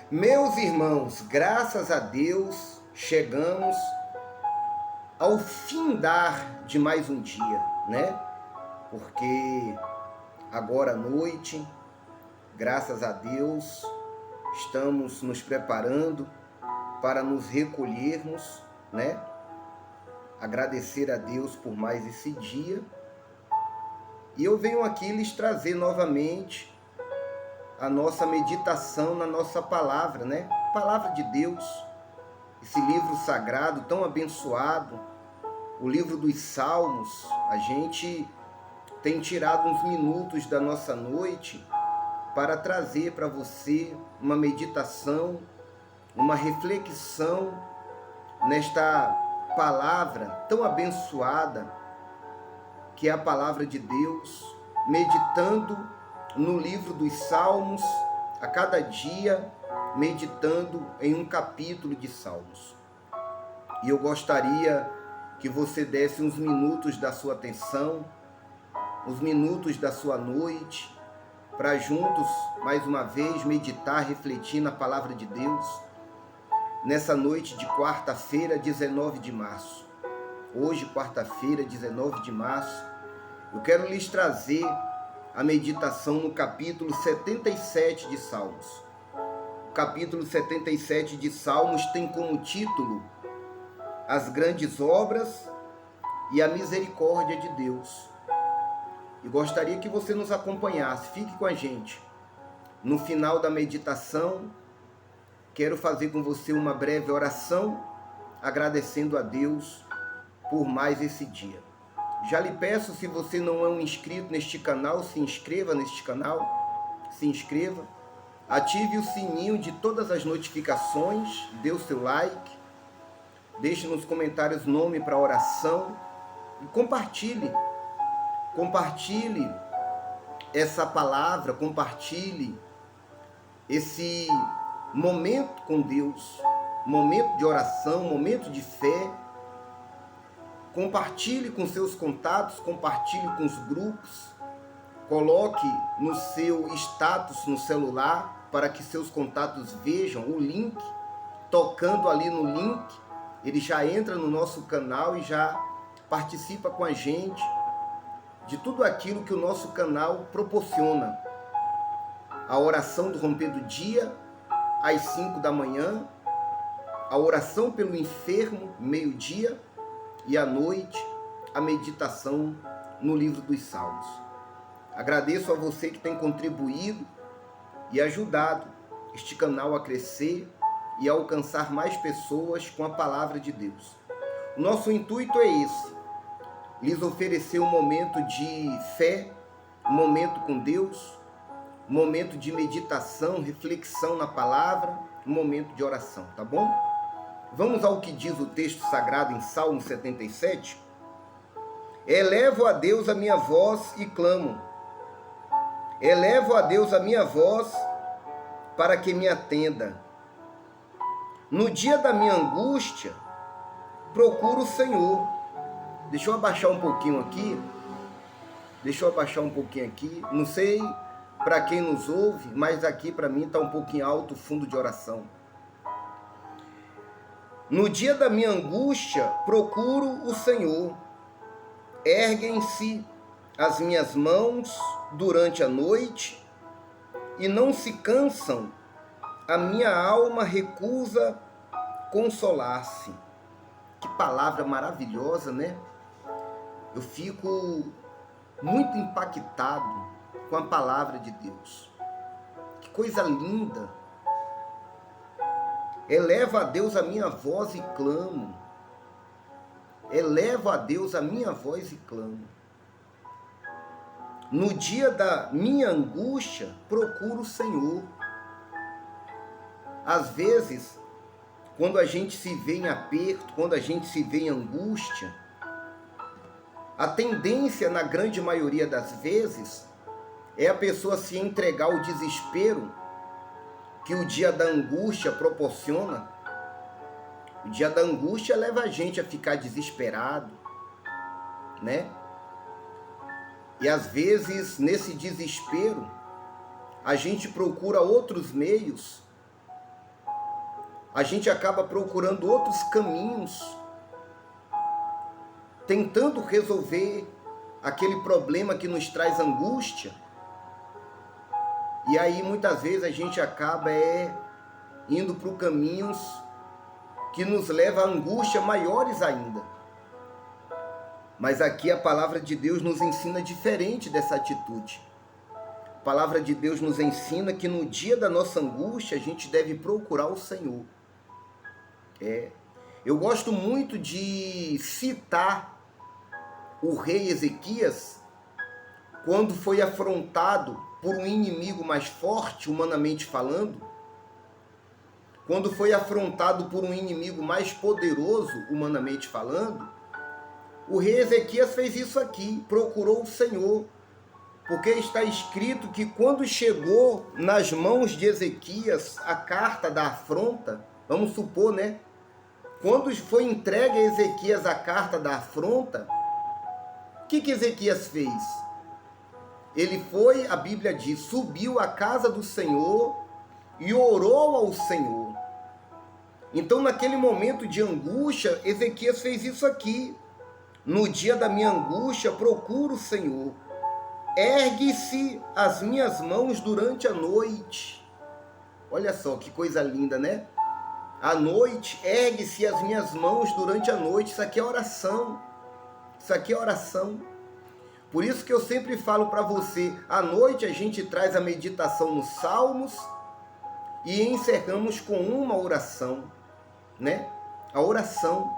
Meus irmãos, graças a Deus, chegamos ao findar de mais um dia, né? Porque agora à noite, graças a Deus, estamos nos preparando para nos recolhermos, né? Agradecer a Deus por mais esse dia. E eu venho aqui lhes trazer novamente a nossa meditação na nossa palavra, né? Palavra de Deus, esse livro sagrado tão abençoado, o livro dos Salmos. A gente tem tirado uns minutos da nossa noite para trazer para você uma meditação, uma reflexão nesta palavra tão abençoada que é a palavra de Deus, meditando no livro dos Salmos, a cada dia meditando em um capítulo de Salmos. E eu gostaria que você desse uns minutos da sua atenção, uns minutos da sua noite, para juntos, mais uma vez, meditar, refletir na palavra de Deus, nessa noite de quarta-feira, 19 de março. Hoje, quarta-feira, 19 de março, eu quero lhes trazer a meditação no capítulo 77 de Salmos. O capítulo 77 de Salmos tem como título As Grandes Obras e a Misericórdia de Deus. E gostaria que você nos acompanhasse, fique com a gente. No final da meditação, quero fazer com você uma breve oração, agradecendo a Deus por mais esse dia. Já lhe peço, se você não é um inscrito neste canal, se inscreva neste canal, se inscreva, ative o sininho de todas as notificações, dê o seu like, deixe nos comentários nome para oração e compartilhe essa palavra, compartilhe esse momento com Deus, momento de oração, momento de fé. Compartilhe com seus contatos, compartilhe com os grupos, coloque no seu status no celular para que seus contatos vejam o link. Tocando ali no link, ele já entra no nosso canal e já participa com a gente de tudo aquilo que o nosso canal proporciona. A oração do romper do dia, às 5 da manhã, a oração pelo enfermo, meio-dia, e à noite, a meditação no livro dos Salmos. Agradeço a você que tem contribuído e ajudado este canal a crescer e a alcançar mais pessoas com a palavra de Deus. O nosso intuito é esse, lhes oferecer um momento de fé, um momento com Deus, um momento de meditação, reflexão na palavra, um momento de oração, tá bom? Vamos ao que diz o texto sagrado em Salmo 77. Elevo a Deus a minha voz e clamo. Elevo a Deus a minha voz para que me atenda. No dia da minha angústia, procuro o Senhor. Deixa eu abaixar um pouquinho aqui. Não sei para quem nos ouve, mas aqui para mim está um pouquinho alto o fundo de oração. No dia da minha angústia, procuro o Senhor. Erguem-se as minhas mãos durante a noite e não se cansam. A minha alma recusa consolar-se. Que palavra maravilhosa, né? Eu fico muito impactado com a palavra de Deus. Que coisa linda! Elevo a Deus a minha voz e clamo. Elevo a Deus a minha voz e clamo. No dia da minha angústia, procuro o Senhor. Às vezes, quando a gente se vê em aperto, quando a gente se vê em angústia, a tendência, na grande maioria das vezes, é a pessoa se entregar ao desespero que o dia da angústia proporciona. O dia da angústia leva a gente a ficar desesperado, né? E às vezes, nesse desespero, a gente procura outros meios a gente acaba procurando outros caminhos, tentando resolver aquele problema que nos traz angústia. E aí muitas vezes a gente acaba indo por caminhos que nos levam a angústia maiores ainda. Mas aqui a palavra de Deus nos ensina diferente dessa atitude. A palavra de Deus nos ensina que no dia da nossa angústia a gente deve procurar o Senhor. Eu gosto muito de citar o rei Ezequias quando foi afrontado por um inimigo mais forte, humanamente falando, quando foi afrontado por um inimigo mais poderoso, humanamente falando. O rei Ezequias fez isso aqui, procurou o Senhor, porque está escrito que quando chegou nas mãos de Ezequias a carta da afronta, vamos supor, né? Quando foi entregue a Ezequias a carta da afronta, o que Ezequias fez? Ele foi, a Bíblia diz, subiu à casa do Senhor e orou ao Senhor. Então, naquele momento de angústia, Ezequias fez isso aqui. No dia da minha angústia, procuro o Senhor. Ergue-se as minhas mãos durante a noite. Olha só que coisa linda, né? À noite, ergue-se as minhas mãos durante a noite. Isso aqui é oração. Isso aqui é oração. Por isso que eu sempre falo para você, à noite a gente traz a meditação nos Salmos e encerramos com uma oração, né? A oração.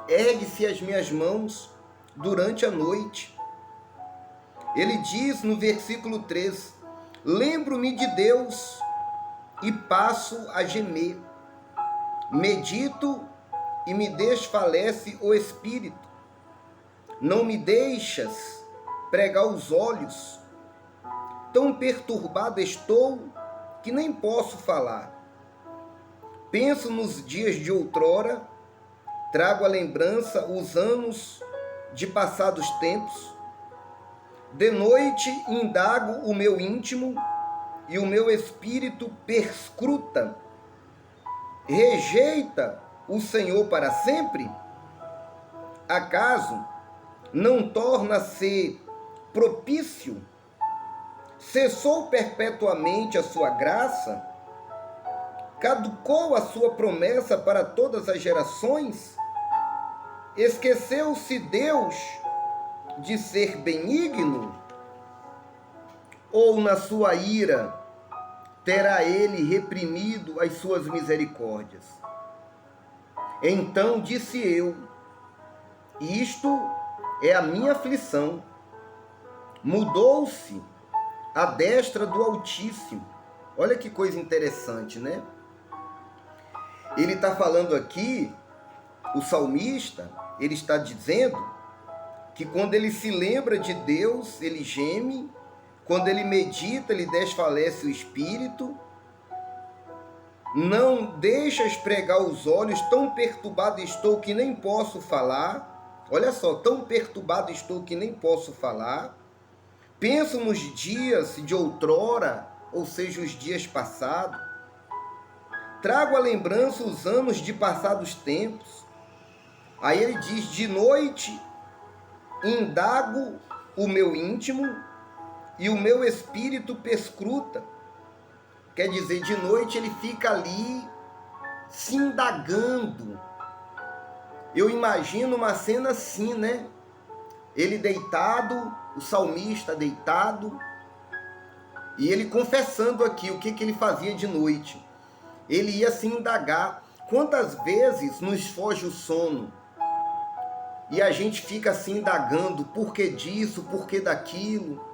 Ergue-se as minhas mãos durante a noite. Ele diz no versículo 3, lembro-me de Deus e passo a gemer. Medito e me desfalece o espírito. Não me deixas pregar os olhos. Tão perturbado estou que nem posso falar. Penso nos dias de outrora, trago à lembrança os anos de passados tempos. De noite indago o meu íntimo e o meu espírito perscruta. Rejeita o Senhor para sempre? Acaso não torna-se propício? Cessou perpetuamente a sua graça? Caducou a sua promessa para todas as gerações? Esqueceu-se Deus de ser benigno? Ou na sua ira terá ele reprimido as suas misericórdias? Então disse eu, isto é a minha aflição. Mudou-se a destra do Altíssimo. Olha que coisa interessante, né? Ele está falando aqui, o salmista, ele está dizendo que quando ele se lembra de Deus, ele geme, quando ele medita, ele desfalece o espírito, não deixas pregar os olhos, tão perturbado estou que nem posso falar. Olha só, tão perturbado estou que nem posso falar. Penso nos dias de outrora, ou seja, os dias passados. Trago à lembrança os anos de passados tempos. Aí ele diz, de noite indago o meu íntimo e o meu espírito perscruta. Quer dizer, de noite ele fica ali se indagando. Eu imagino uma cena assim, né? Ele deitado, o salmista deitado, e ele confessando aqui o que ele fazia de noite. Ele ia se indagar. Quantas vezes nos foge o sono e a gente fica se indagando, por que disso, por que daquilo,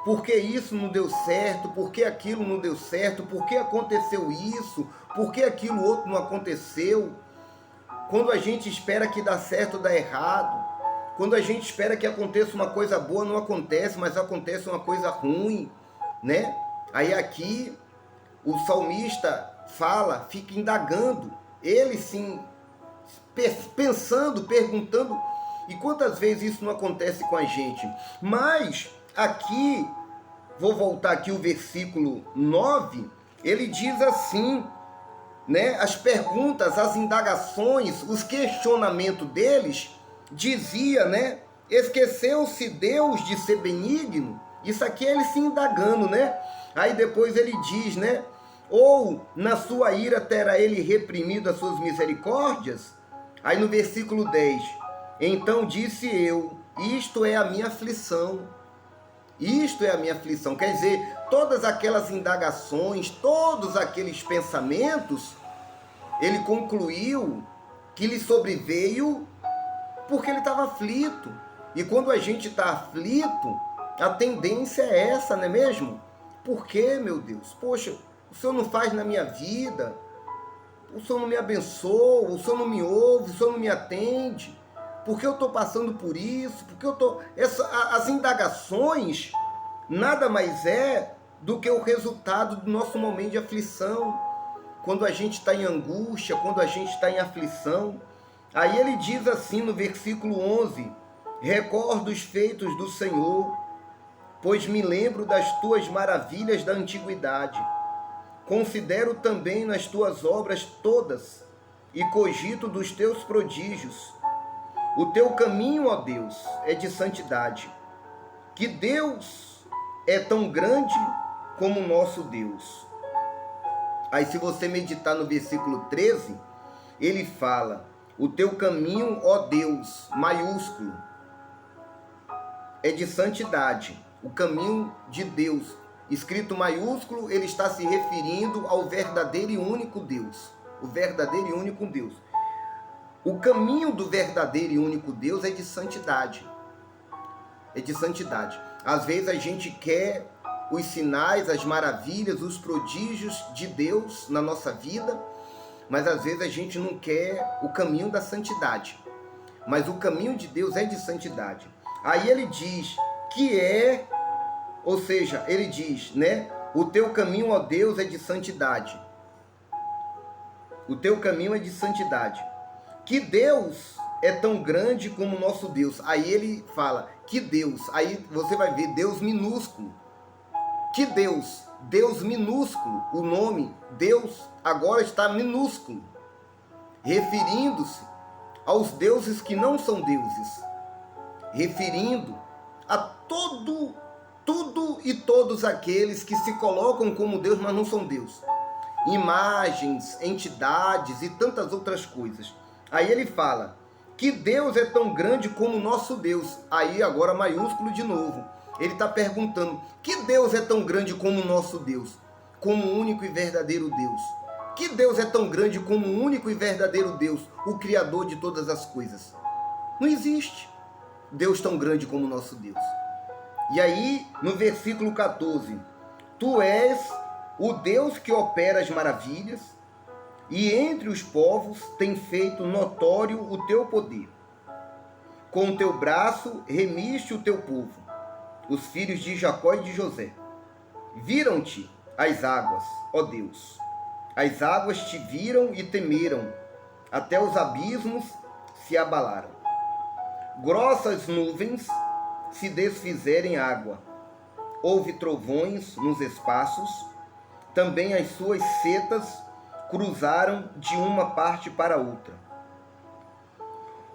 por que isso não deu certo, por que aquilo não deu certo, por que aconteceu isso, por que aquilo outro não aconteceu. Quando a gente espera que dá certo, dá errado. Quando a gente espera que aconteça uma coisa boa, não acontece, mas acontece uma coisa ruim, né? Aí aqui o salmista fala, fica indagando, ele sim, pensando, perguntando, e quantas vezes isso não acontece com a gente? Mas aqui, vou voltar aqui o versículo 9, ele diz assim, né, as perguntas, as indagações, os questionamentos deles, dizia, né, esqueceu-se Deus de ser benigno? Isso aqui é ele se indagando, né? Aí depois ele diz, né, ou na sua ira terá ele reprimido as suas misericórdias? Aí no versículo 10, então disse eu, isto é a minha aflição. Isto é a minha aflição. Quer dizer, todas aquelas indagações, todos aqueles pensamentos, ele concluiu que lhe sobreveio porque ele estava aflito. E quando a gente está aflito, a tendência é essa, não é mesmo? Por quê, meu Deus? Poxa, o Senhor não faz na minha vida, o Senhor não me abençoa, o Senhor não me ouve, o Senhor não me atende. Por que eu estou passando por isso? Por que eu estou... As indagações nada mais é do que o resultado do nosso momento de aflição. Quando a gente está em angústia, quando a gente está em aflição. Aí ele diz assim no versículo 11, recordo os feitos do Senhor, pois me lembro das tuas maravilhas da antiguidade. Considero também nas tuas obras todas e cogito dos teus prodígios. O teu caminho, ó Deus, é de santidade. Que Deus é tão grande como o nosso Deus. Aí se você meditar no versículo 13, ele fala, o teu caminho, ó Deus, maiúsculo, é de santidade. O caminho de Deus, escrito maiúsculo, ele está se referindo ao verdadeiro e único Deus. O verdadeiro e único Deus. O caminho do verdadeiro e único Deus é de santidade. É de santidade. Às vezes a gente quer os sinais, as maravilhas, os prodígios de Deus na nossa vida, mas às vezes a gente não quer o caminho da santidade. Mas o caminho de Deus é de santidade. Aí ele diz que é, ou seja, ele diz, né? O teu caminho, ó Deus, é de santidade. O teu caminho é de santidade. Que Deus é tão grande como o nosso Deus. Aí ele fala, que Deus. Aí você vai ver Deus minúsculo. Que Deus? Deus minúsculo. O nome Deus agora está minúsculo. Referindo-se aos deuses que não são deuses. Referindo a tudo e todos aqueles que se colocam como Deus, mas não são Deus. Imagens, entidades e tantas outras coisas. Aí ele fala que Deus é tão grande como o nosso Deus. Aí agora maiúsculo de novo. Ele está perguntando, que Deus é tão grande como o nosso Deus? Como o único e verdadeiro Deus. Que Deus é tão grande como o único e verdadeiro Deus, o Criador de todas as coisas? Não existe Deus tão grande como o nosso Deus. E aí, no versículo 14, tu és o Deus que opera as maravilhas, e entre os povos tem feito notório o teu poder. Com o teu braço remiste o teu povo, os filhos de Jacó e de José. Viram-te as águas, ó Deus. As águas te viram e temeram, até os abismos se abalaram. Grossas nuvens se desfizerem água. Houve trovões nos espaços, também as suas setas cruzaram de uma parte para outra.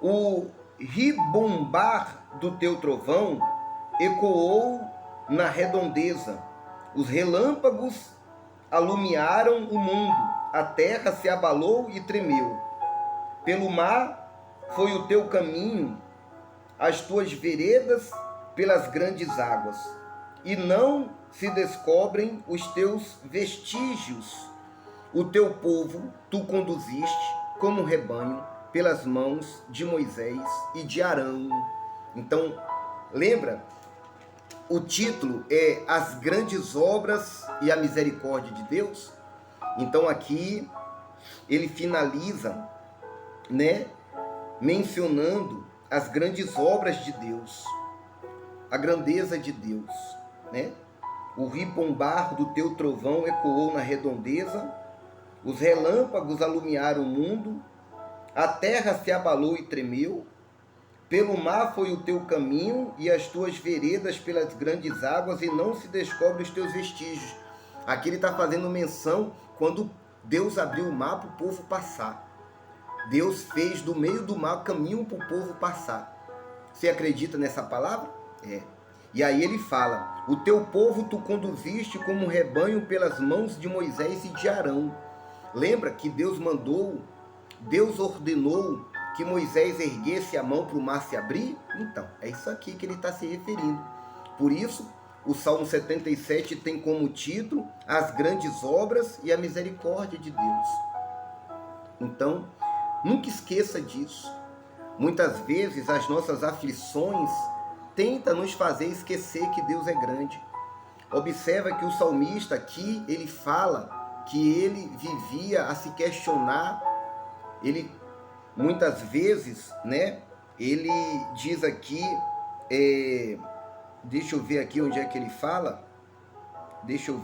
O ribombar do teu trovão ecoou na redondeza. Os relâmpagos alumiaram o mundo. A terra se abalou e tremeu. Pelo mar foi o teu caminho, as tuas veredas pelas grandes águas. E não se descobrem os teus vestígios. O teu povo tu conduziste como rebanho pelas mãos de Moisés e de Arão. Então, lembra? O título é As Grandes Obras e a Misericórdia de Deus. Então aqui ele finaliza, né, mencionando as grandes obras de Deus, a grandeza de Deus, né? O ribombar do teu trovão ecoou na redondeza, os relâmpagos alumiaram o mundo, a terra se abalou e tremeu, pelo mar foi o teu caminho e as tuas veredas pelas grandes águas, e não se descobre os teus vestígios. Aqui ele está fazendo menção quando Deus abriu o mar para o povo passar. Deus fez do meio do mar caminho para o povo passar. Você acredita nessa palavra? É. E aí ele fala: o teu povo tu conduziste como um rebanho pelas mãos de Moisés e de Arão. Lembra que Deus ordenou que Moisés erguesse a mão para o mar se abrir? Então, é isso aqui que ele está se referindo. Por isso, o Salmo 77 tem como título As Grandes Obras e a Misericórdia de Deus. Então, nunca esqueça disso. Muitas vezes as nossas aflições tentam nos fazer esquecer que Deus é grande. Observa que o salmista aqui, ele fala que ele vivia a se questionar. Ele, muitas vezes, né, ele diz aqui, deixa eu ver aqui onde é que ele fala. Deixa eu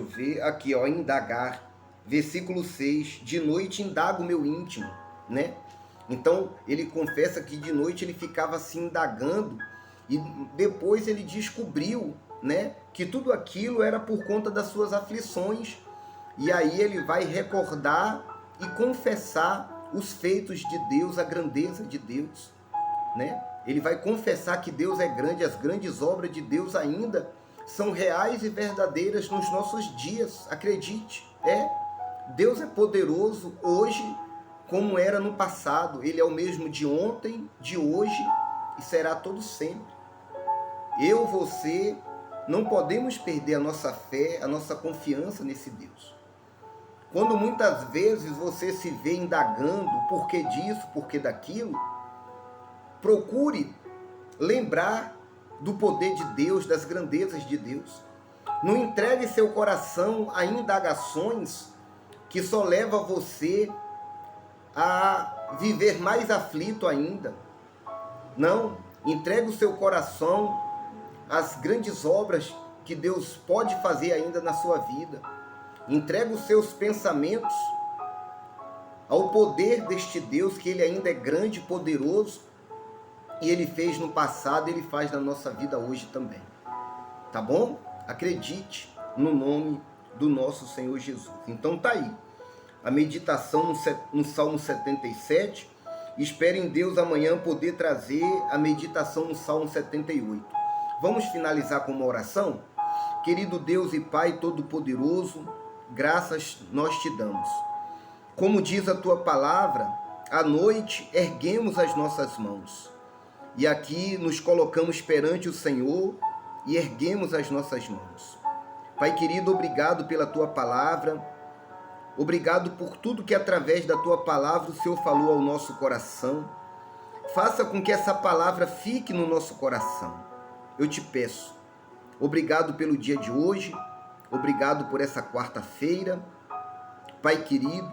ver, aqui ó, indagar. Versículo 6, de noite indago o meu íntimo, né? Então, ele confessa que de noite ele ficava se indagando e depois ele descobriu, né, que tudo aquilo era por conta das suas aflições. E aí ele vai recordar e confessar os feitos de Deus, a grandeza de Deus, né? Ele vai confessar que Deus é grande, as grandes obras de Deus ainda são reais e verdadeiras nos nossos dias. Acredite, Deus é poderoso hoje como era no passado. Ele é o mesmo de ontem, de hoje e será todo sempre. Eu, você, não podemos perder a nossa fé, a nossa confiança nesse Deus. Quando muitas vezes você se vê indagando por que disso, por que daquilo, procure lembrar do poder de Deus, das grandezas de Deus. Não entregue seu coração a indagações que só levam você a viver mais aflito ainda. Não, entregue o seu coração às grandes obras que Deus pode fazer ainda na sua vida. Entregue os seus pensamentos ao poder deste Deus, que Ele ainda é grande, poderoso, e Ele fez no passado, Ele faz na nossa vida hoje também. Tá bom? Acredite no nome do nosso Senhor Jesus. Então tá aí a meditação no Salmo 77. Espere em Deus amanhã poder trazer a meditação no Salmo 78. Vamos finalizar com uma oração? Querido Deus e Pai Todo-Poderoso, graças nós te damos. Como diz a tua palavra, à noite erguemos as nossas mãos. E aqui nos colocamos perante o Senhor e erguemos as nossas mãos. Pai querido, obrigado pela tua palavra. Obrigado por tudo que através da tua palavra o Senhor falou ao nosso coração. Faça com que essa palavra fique no nosso coração. Eu te peço. Obrigado pelo dia de hoje. Obrigado por essa quarta-feira. Pai querido,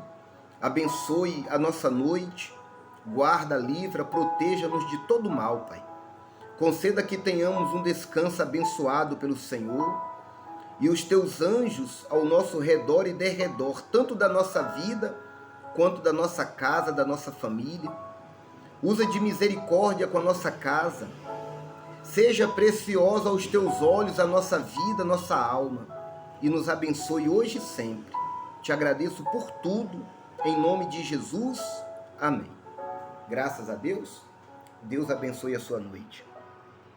abençoe a nossa noite. Guarda, livra, proteja-nos de todo mal, Pai. Conceda que tenhamos um descanso abençoado pelo Senhor e os teus anjos ao nosso redor e derredor, tanto da nossa vida quanto da nossa casa, da nossa família. Usa de misericórdia com a nossa casa. Seja preciosa aos teus olhos a nossa vida, a nossa alma, e nos abençoe hoje e sempre. Te agradeço por tudo, em nome de Jesus. Amém. Graças a Deus. Deus abençoe a sua noite.